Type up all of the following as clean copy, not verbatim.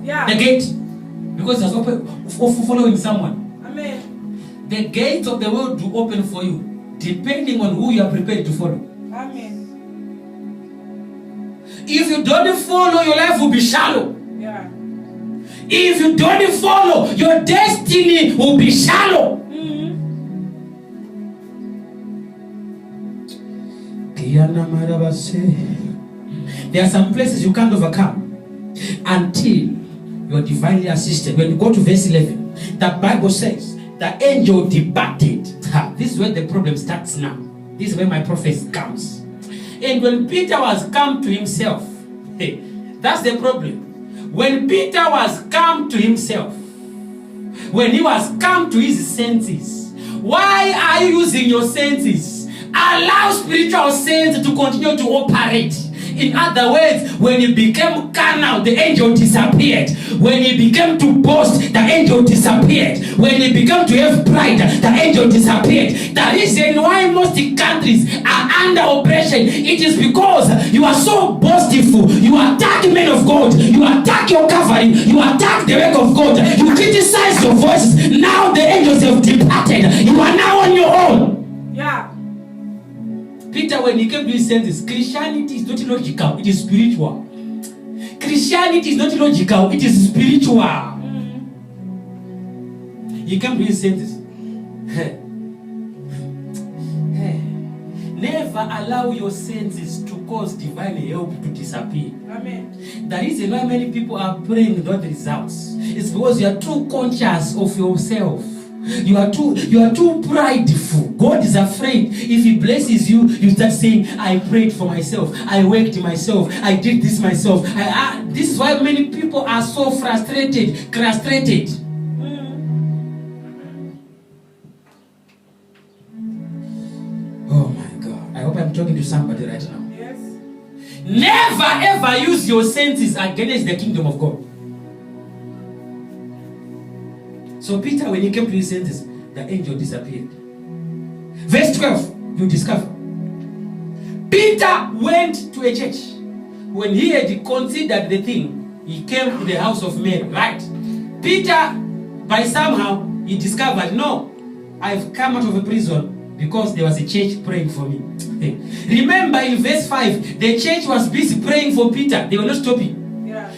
Yeah. The gate. Because it's open for following someone. Amen. The gates of the world will open for you, depending on who you are prepared to follow. Amen. If you don't follow, your life will be shallow. Yeah. If you don't follow, your destiny will be shallow. There are some places you can't overcome until you are divinely assisted. When you go to verse 11, the Bible says the angel departed. This is where the problem starts now. This is where my prophecy comes. And when Peter was come to himself, that's the problem. When Peter was come to himself, when he was come to his senses, why are you using your senses? Allow spiritual sense to continue to operate. In other words, when he became carnal, the angel disappeared. When he became to boast, the angel disappeared. When he became to have pride, the angel disappeared. The reason why most countries are under oppression, it is because you are so boastful. You attack men of God. You attack your covering. You attack the work of God. You criticize your voices. Now the angels have departed. You are now on your own. Yeah. Peter, when he came to his senses, Christianity is not logical, it is spiritual. Christianity is not logical, it is spiritual. He came to his senses. Never allow your senses to cause divine help to disappear. Amen. The reason why many people are praying without results is because you are too conscious of yourself. You are too prideful. God is afraid. If he blesses you, you start saying, I prayed for myself, I worked myself, I did this myself. This is why many people are so frustrated. Oh my God. I hope I'm talking to somebody right now. Yes. Never ever use your senses against the kingdom of God. So Peter, when he came to his senses, the angel disappeared. Verse 12, you discover. Peter went to a church. When he had considered the thing, he came to the house of Mary, right? Peter, by somehow, he discovered, no, I've come out of a prison because there was a church praying for me. Remember in verse 5, the church was busy praying for Peter. They were not stopping.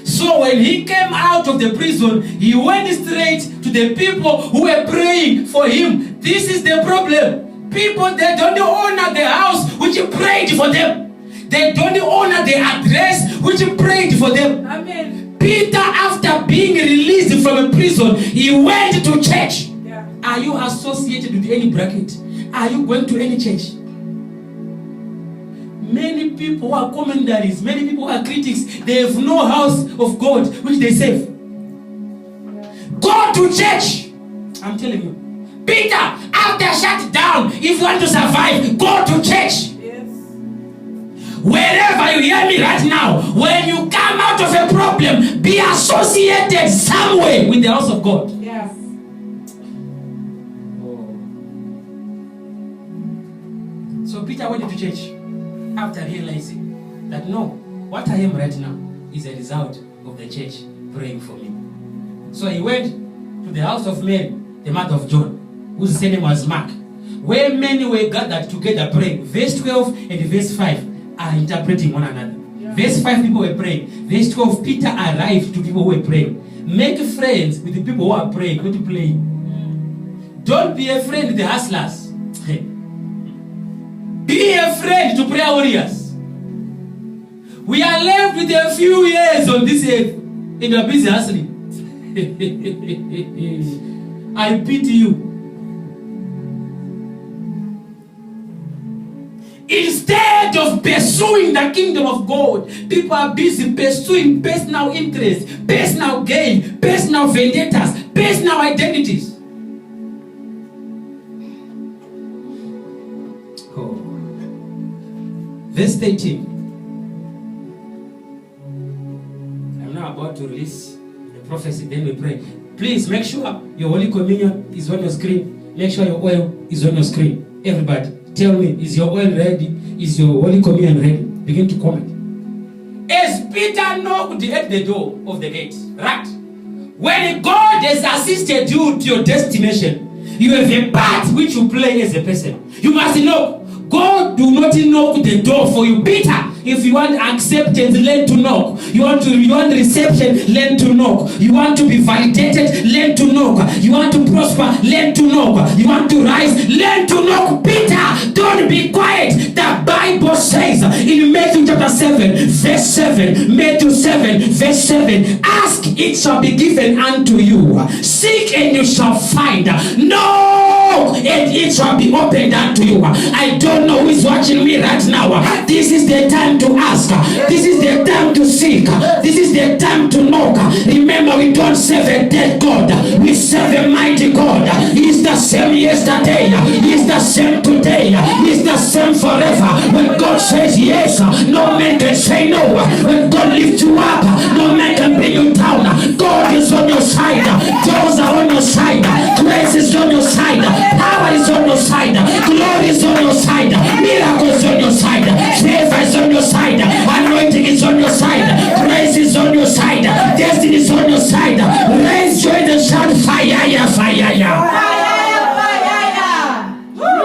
So when he came out of the prison, he went straight to the people who were praying for him. This is the problem. People, they don't honor the house which prayed for them. They don't honor the address which prayed for them. Amen. Peter, after being released from a prison, he went to church. Yeah. Are you associated with any bracket? Are you going to any church? Many people who are commentaries, many people who are critics, they have no house of God which they serve. Go to church. I'm telling you. Peter, after shut down, if you want to survive, go to church. Yes. Wherever you hear me right now, when you come out of a problem, be associated somewhere with the house of God. Yes. So Peter went to church after realizing that no, what I am right now is a result of the church praying for me. So he went to the house of Mary, the mother of John, whose name was Mark, where many were gathered together praying. Verse 12 and verse 5 are interpreting one another. Yeah. Verse 5, people were praying. Verse 12, Peter arrived to people who were praying. Make friends with the people who are praying, not playing. Don't be a friend with the hustlers. Be a friend to prayer warriors. We are left with a few years on this earth and you are busy hustling. I pity you. Instead of pursuing the kingdom of God, people are busy pursuing personal interests, personal gain, personal vendettas, personal identities. Oh. Verse 13. I'm now about to release the prophecy, then we pray. Please make sure your Holy Communion is on your screen. Make sure your oil is on your screen. Everybody, tell me, is your oil ready? Is your Holy Communion ready? Begin to comment. As Peter knocked at the door of the gate, right? When God has assisted you to your destination, you have a part which you play as a person. You must know. God do not knock the door for you. Peter, if you want acceptance, learn to knock. You want reception, learn to knock. You want to be validated, learn to knock. You want to prosper, learn to knock. You want to rise, learn to knock. Peter, don't be quiet. The Bible says in Matthew chapter 7, verse 7, Matthew 7, verse 7, ask, it shall be given unto you. Seek and you shall find. Knock and it shall be opened unto you. I don't know who is watching me right now. This is the time to ask. This is the time to seek. This is the time to knock. Remember, we don't serve a dead God. We serve a mighty God. He is the same yesterday. He is the same today. He is the same forever. When God says yes, no man can say no. When God lifts you up, no man can bring you down. God is on your side. Doors are on your side. Grace is on your side. Power is on your side. Glory is on your side. Miracles on your side. Favor is on your side. Anointing is on your side. Grace is on your side. Destiny is on your side. Raise joy and shout fire, fire.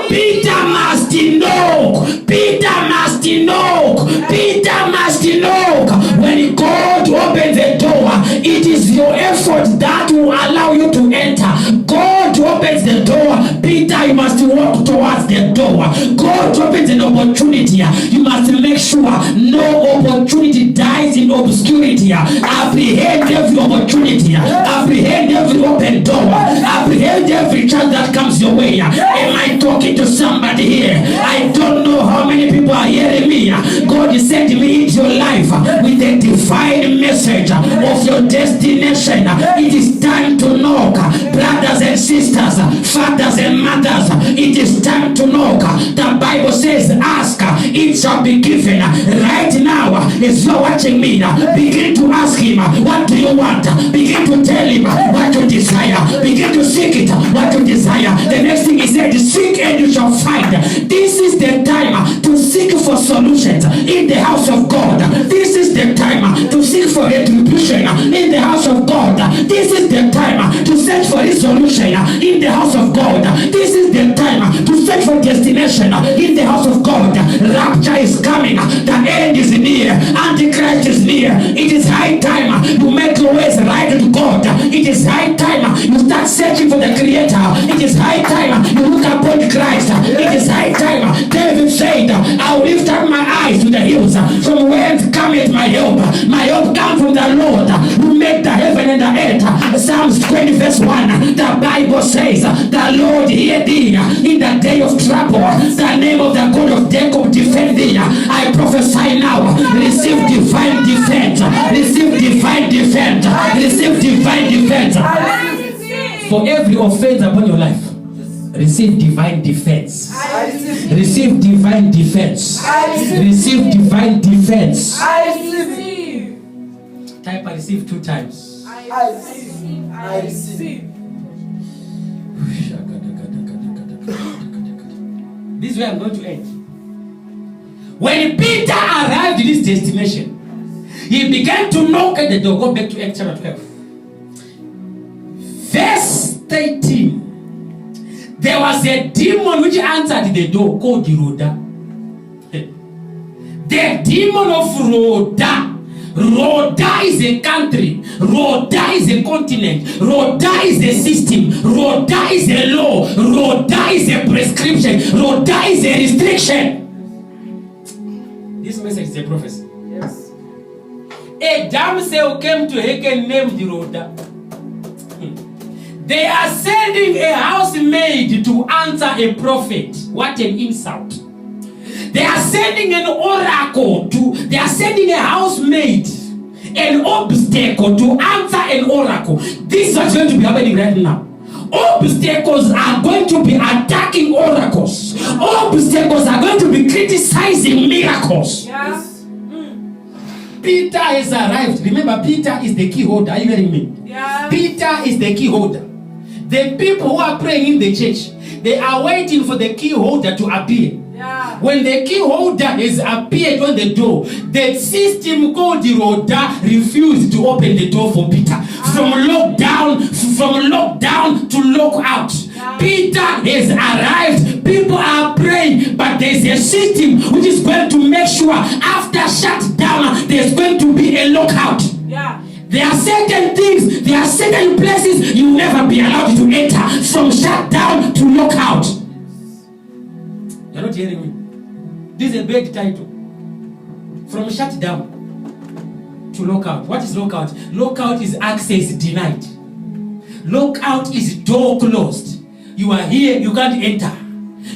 Peter must knock. Peter must knock. Peter must knock. When God opens the door, it is your effort that will allow you to enter. God opens the door. Peter, you must walk towards the door. God opens an opportunity. You must make sure no opportunity dies in obscurity. Apprehend every opportunity. Apprehend every open door. Apprehend every chance that comes your way. Am I talking to somebody here? I don't know how many people are hearing me. God is sending me into your life with a divine message of your destination. It is time to knock. Brothers and sisters, fathers and mothers, it is time to knock. The Bible says, ask, it shall be given. Right now, as you're watching me, begin to ask him, what do you want? Begin to tell him what you desire. Begin to seek it, what you desire. The next thing he said, seek and you shall find. This is the time to seek for solutions in the house of God. This is the time to seek for retribution in the house of God. This is the time to search for resolution in the house of God. This is the time to search for destination in the house of God. Rapture is coming. The end is near. Antichrist is near. It is high time to make your ways right with God. It is high time you start searching for the Creator. It is high time you look upon Christ. It is high time. David said, I will lift up my eyes to the hills. From whence cometh my help? My help comes from the Lord who made the heaven and the earth. Psalms 20 verse 1. The Bible says, the Lord hear thee in the day of trouble. The name of the God of Jacob defend thee. I prophesy now. Receive divine defense. Receive divine defense. Receive divine defense. For every offense upon your life, receive divine defense. Receive divine defense. Receive divine defense. Type I receive 2 times. I receive. This is where I'm going to end. When Peter arrived at his destination, he began to knock at the door. Go back to Acts chapter 12. Verse 13. There was a demon which answered the door called Rhoda. The demon of Rhoda. Rhoda is a country. Rhoda is a continent. Rhoda is a system. Rhoda is a law. Rhoda is a prescription. Rhoda is a restriction. This message is a prophecy. Yes. A damsel came to Hagen named Rhoda. They are sending a housemaid to answer a prophet. What an insult. They are sending an oracle they are sending a housemaid, an obstacle to answer an oracle. This is what's going to be happening right now. Obstacles are going to be attacking oracles. Obstacles are going to be criticizing miracles. Yes. Peter has arrived. Remember, Peter is the key holder. Are you hearing me? Yeah. Peter is the key holder. The people who are praying in the church, they are waiting for the key holder to appear. Yeah. When the key holder has appeared on the door, the system called the Rhoda refused to open the door for Peter. From lockdown to lockout. Yeah. Peter has arrived. People are praying, but there's a system which is going to make sure after shutdown, there's going to be a lockout. Yeah. There are certain things, there are certain places you will never be allowed to enter. From shutdown to lockout. You're not hearing me. This is a big title. From shutdown to lockout. What is lockout? Lockout is access denied. Lockout is door closed. You are here, you can't enter.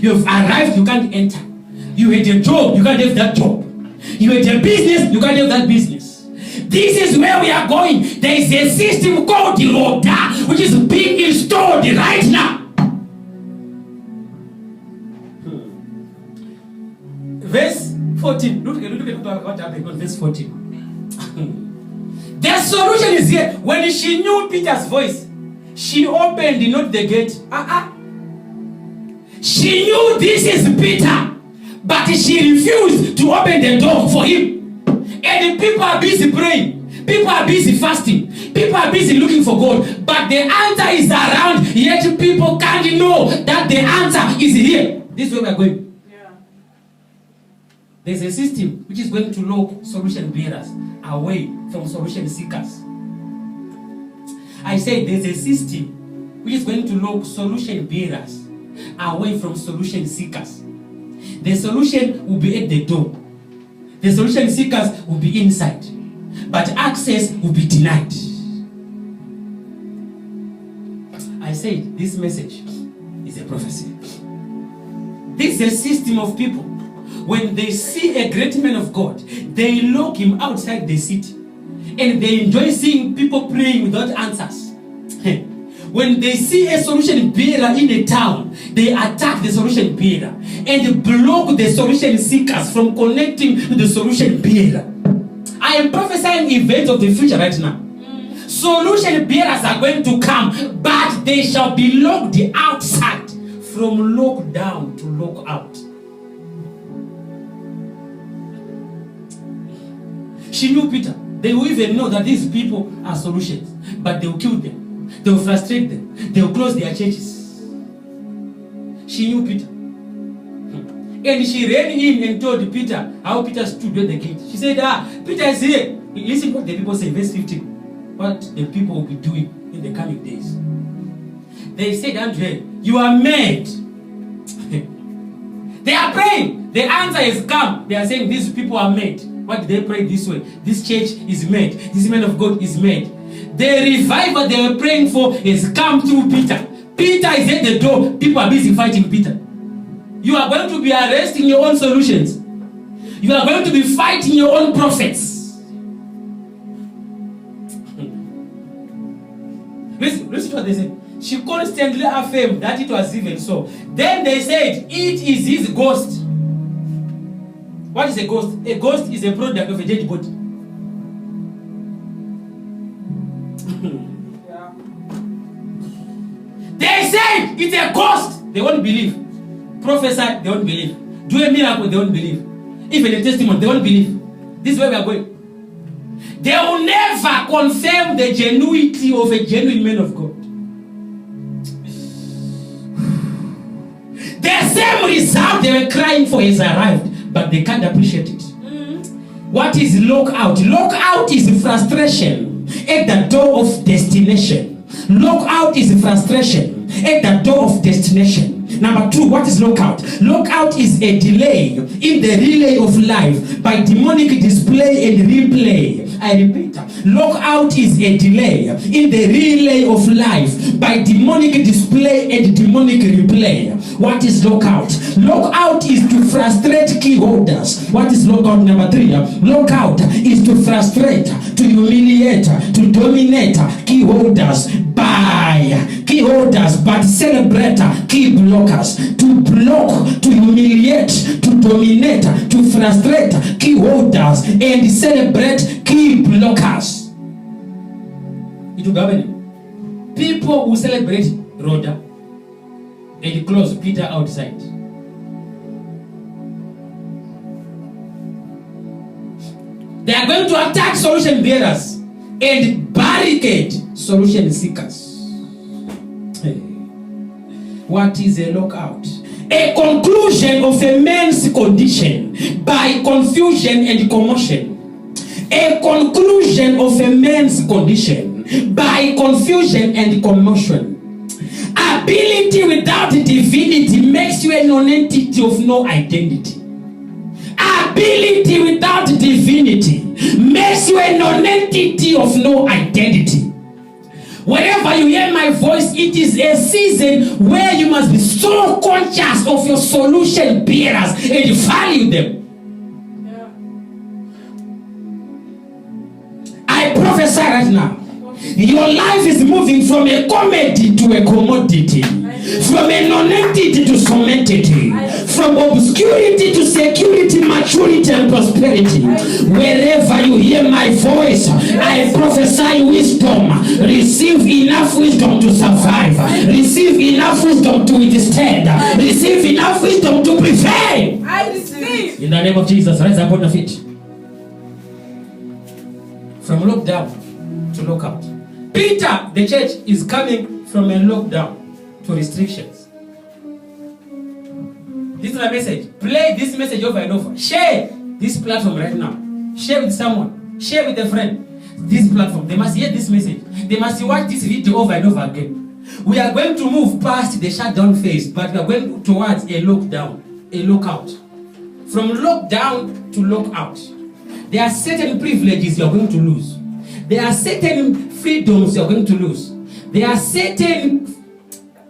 You have arrived, you can't enter. You had a job, you can't have that job. You had a business, you can't have that business. This is where we are going. There is a system called the Rhoda, which is being installed right now. Verse 14. Look at what happened on verse 14. The solution is here. When she knew Peter's voice, she opened not the gate. She knew this is Peter, but she refused to open the door for him. And people are busy praying. People are busy fasting. People are busy looking for God. But the answer is around, yet people can't know that the answer is here. This is where we are going. There's a system which is going to lock solution bearers away from solution seekers. I say there's a system which is going to lock solution bearers away from solution seekers. The solution will be at the door. The solution seekers will be inside. But access will be denied. I said this message is a prophecy. This is a system of people. When they see a great man of God, they lock him outside the city. And they enjoy seeing people praying without answers. When they see a solution bearer in a town, they attack the solution bearer and block the solution seekers from connecting to the solution bearer. I am prophesying events of the future right now. Solution bearers are going to come, but they shall be locked outside. From lockdown to lockout. She knew Peter. They will even know that these people are solutions, but they will kill them. They will frustrate them. They will close their churches. She knew Peter. And she ran in and told Peter how Peter stood at the gate. She said, Peter is here. Listen what the people say, verse 15. What the people will be doing in the coming days. They said unto her, you are mad. They are praying. The answer has come. They are saying these people are mad. Why did they pray this way? This church is mad. This man of God is mad. The revival they were praying for has come through Peter. Peter is at the door. People are busy fighting Peter. You are going to be arresting your own solutions. You are going to be fighting your own prophets. Listen to what they said. She constantly affirmed that it was even so. Then they said, it is his ghost. What is a ghost? A ghost is a product of a dead body. They said it's a ghost. They won't believe. Prophesy, they won't believe. Do a miracle, they won't believe. Even a testimony, they won't believe. This is where we are going. They will never confirm the genuinity of a genuine man of God. The same result they were crying for has arrived, but they can't appreciate it. What is lockout? Lockout is frustration at the door of destination. Lockout is frustration at the door of destination. Number 2, what is lockout? Lockout is a delay in the relay of life by demonic display and replay. I repeat, lockout is a delay in the relay of life by demonic display and demonic replay. What is lockout? Lockout is to frustrate key holders. What is lockout? Number 3, lockout is to frustrate, to humiliate, to dominate key holders by key holders, but celebrate key blockers. To block, to humiliate, to dominate, to frustrate key holders and celebrate key blockers. It will happen. People who celebrate Rhoda and close Peter outside. They are going to attack solution bearers and barricade solution seekers. Hey. What is a lockout? A conclusion of a man's condition by confusion and commotion. A conclusion of a man's condition by confusion and commotion. Ability without divinity makes you a non-entity of no identity. Ability without divinity makes you a non-entity of no identity. Wherever you hear my voice, it is a season where you must be so conscious of your solution bearers and value them. I prophesy right now. Your life is moving from a comedy to a commodity, from a non-entity to some entity, from obscurity to security, maturity and prosperity. Wherever you hear my voice, I prophesy wisdom. Receive enough wisdom to survive. Receive enough wisdom to withstand. Receive enough wisdom to prevail. I receive. In the name of Jesus, rise up on your feet. From lockdown to lockout. Peter, the church is coming from a lockdown to restrictions. This is my message. Play this message over and over. Share this platform right now. Share with someone. Share with a friend. This platform. They must hear this message. They must watch this video over and over again. We are going to move past the shutdown phase, but we are going towards a lockdown, a lockout. From lockdown to lockout. There are certain privileges you are going to lose. There are certain freedoms you are going to lose. There are certain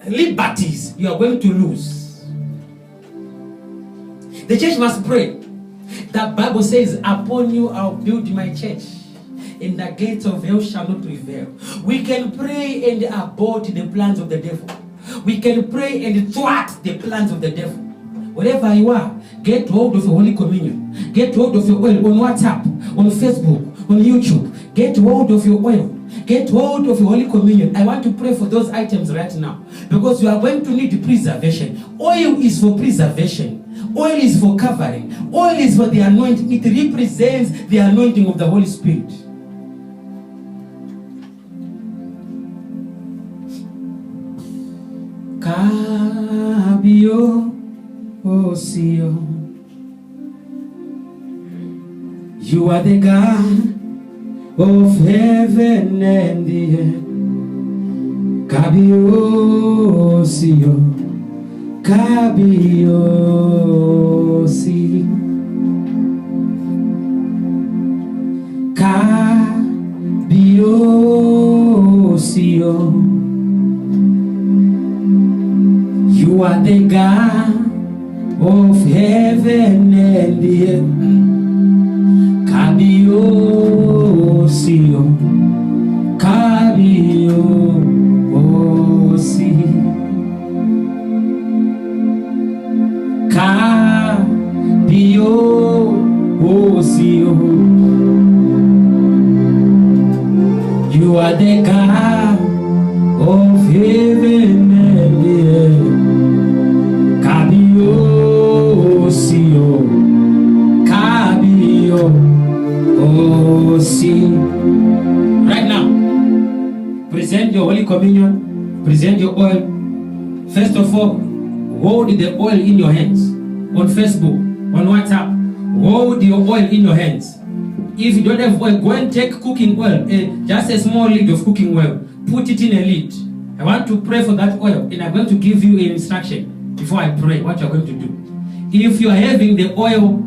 liberties you are going to lose. The church must pray. The Bible says, upon you I'll build my church, and the gates of hell shall not prevail. We can pray and abort the plans of the devil. We can pray and thwart the plans of the devil. Wherever you are, get hold of your Holy Communion. Get hold of your oil on WhatsApp, on Facebook, on YouTube. Get hold of your oil. Get hold of your Holy Communion. I want to pray for those items right now, because you are going to need preservation. Oil is for preservation. Oil is for covering. Oil is for the anointing. It represents the anointing of the Holy Spirit. Kabio Osio. You are the God of heaven and the earth. Kabio Osio. Kabio Osio. Kabio Osio. You are the God of heaven and the earth. Kabio Osio. Kabio Osio. Kabio Osio. You are the God of heaven and the earth. Kabio Osio. Kabio Osio. Right now, present your Holy Communion. Present your oil. First of all, hold the oil in your hands. On Facebook, on WhatsApp, hold your oil in your hands. If you don't have oil, go and take cooking oil, just a small lid of cooking oil. Put it in a lid. I want to pray for that oil, and I'm going to give you an instruction before I pray what you're going to do. If you are having the oil,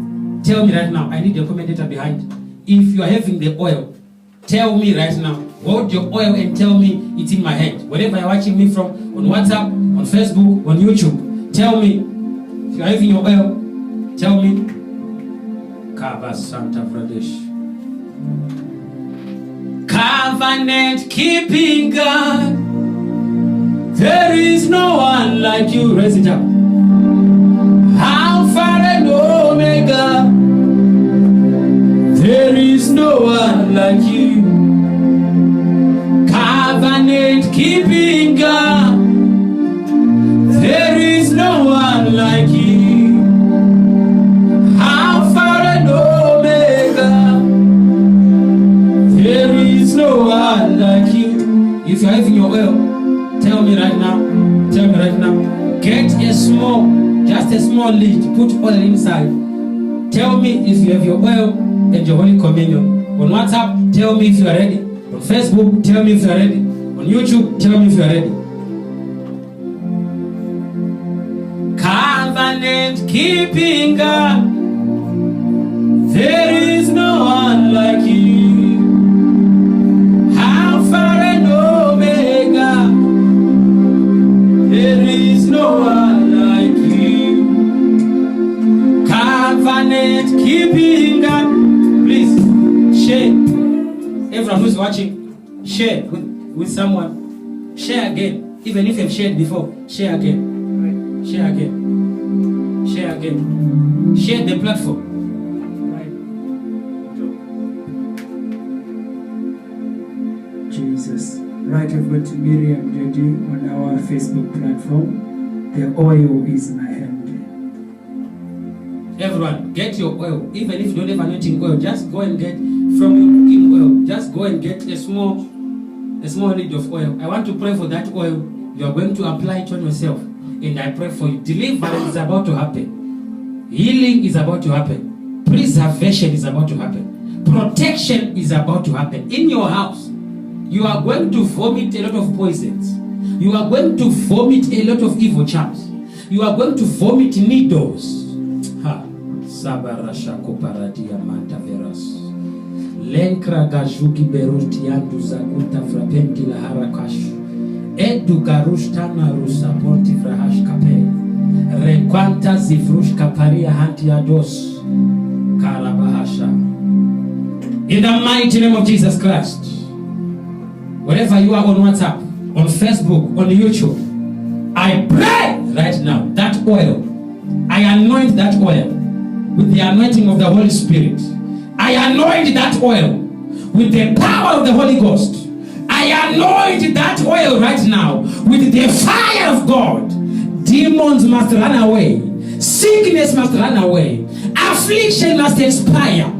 tell me right now. I need a commentator behind. If you are having the oil, tell me right now. Hold your oil and tell me it's in my hand. Wherever you're watching me from, on WhatsApp, on Facebook, on YouTube, tell me. If you're having your oil, tell me. Kava Santa Pradesh. Covenant keeping God. There is no one like you. Raise it up. Alpha and Omega. There is no one like you. Covenant keeping God. There is no one like you. Alpha and Omega. you are having your oil, tell me right now. Tell me right now. Get a small, just a small lid, put oil inside. Tell me if you have your oil and your Holy Communion. On WhatsApp, tell me if you are ready. On Facebook, tell me if you are ready. On YouTube, tell me if you are ready. Covenant keeping God, there is no one like you. Alpha and Omega, there is no one like you. Covenant keeping God. Please share. Everyone who's watching, share with someone. Share again. Even if you've shared before, share again. Share again. Share again. Share the platform. Right. Jesus. Right, I've got Miriam Dedi on our Facebook platform. The oil is my hand. Everyone, get your oil. Even if you don't have anointing oil, just go and get from your cooking oil. Just go and get a small lid of oil. I want to pray for that oil. You are going to apply it on yourself. And I pray for you. Deliverance is about to happen. Healing is about to happen. Preservation is about to happen. Protection is about to happen. In your house, you are going to vomit a lot of poisons. You are going to vomit a lot of evil charms. You are going to vomit needles. Sabarasha koparadia manta veras. Lenkra gajuki beruti yandu zaguta frapenti la harakash. Edu garushtana rusa ponti frahash kape. Requanta zifrush kaparia hanti ados. Karabahasha. In the mighty name of Jesus Christ. Wherever you are on WhatsApp, on Facebook, on YouTube, I pray right now that oil. I anoint that oil with the anointing of the Holy Spirit. I anoint that oil with the power of the Holy Ghost. I anoint that oil right now with the fire of God. Demons must run away. Sickness must run away. Affliction must expire.